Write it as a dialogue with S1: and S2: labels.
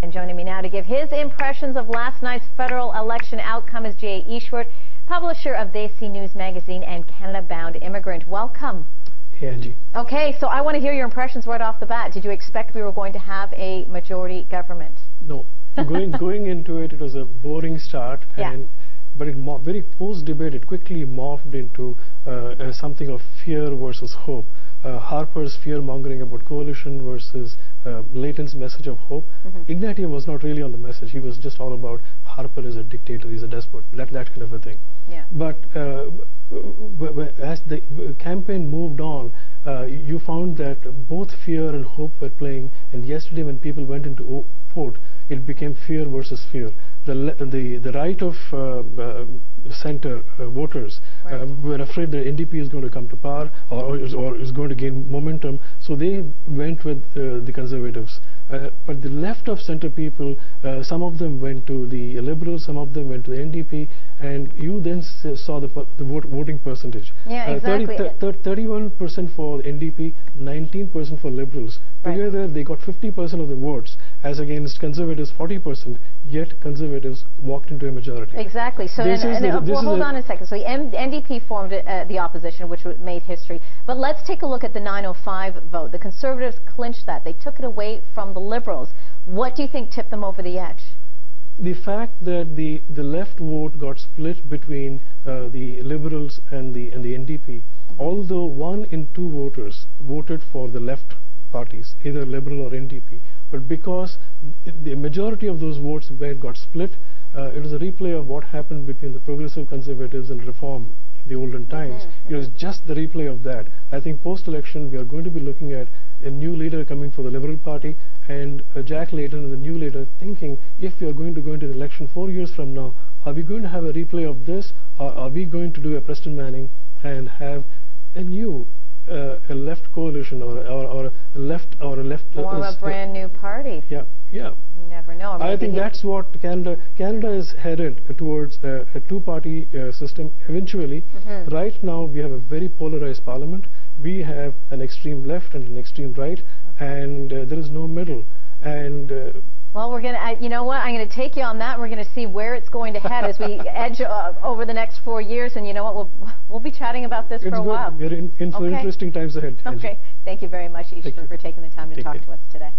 S1: And joining me now to give his impressions of last night's federal election outcome is Easwar, publisher of Desi News Magazine and CanadaBound Immigrant. Welcome.
S2: Hey, Angie.
S1: Okay, so I want to hear your impressions right off the bat. Did you expect we were going to have a majority government?
S2: No. Going into it, it was a boring start.
S1: Yeah.
S2: But very post-debate, it quickly morphed into something of fear versus hope. Harper's fear-mongering about coalition versus Layton's message of hope. Ignatius was not really on the message. He was just all about Harper is a dictator, he's a despot, that kind of a thing.
S1: Yeah.
S2: But as the campaign moved on, you found that both fear and hope were playing, and yesterday when people went into vote, it became fear versus fear. The right of center voters were afraid that NDP is going to come to power or is going to gain momentum, so they went with the conservatives. But the left of center people, some of them went to the Liberals, some of them went to the NDP, and you then saw the voting percentage.
S1: Yeah, exactly.
S2: 31% for NDP, 19% for Liberals. Together they got 50% of the votes, as against conservatives 40%, yet conservatives walked into a majority.
S1: Exactly. So hold on a second. So the NDP formed the opposition, which made history. But let's take a look at the 905 vote. The conservatives clinched that. They took it away from the Liberals. What do you think tipped them over the edge?
S2: The fact that the left vote got split between the Liberals and the NDP, although 1 in 2 voters voted for the left parties, either Liberal or NDP, but because the majority of those votes got split, it was a replay of what happened between the progressive conservatives and reform in the olden times. It was just the replay of that. I think post-election we are going to be looking at a new leader coming for the Liberal Party, and Jack Layton is the new leader, thinking if we are going to go into the election 4 years from now, are we going to have a replay of this, or are we going to do a Preston Manning and have a new a left coalition or a left
S1: form a brand new party?
S2: Yeah. You
S1: never know.
S2: I think that's what Canada is headed towards a two-party system eventually. Right now we have a very polarized parliament. We have an extreme left and an extreme right, and there is no middle. And
S1: well, we're going to, you know what, I'm going to take you on that, and we're going to see where it's going to head as we edge over the next 4 years, and you know what, we'll be chatting about this for a while.
S2: We're in for interesting times ahead.
S1: Okay. Thank you very much, Easwar, for taking the time to talk to us today.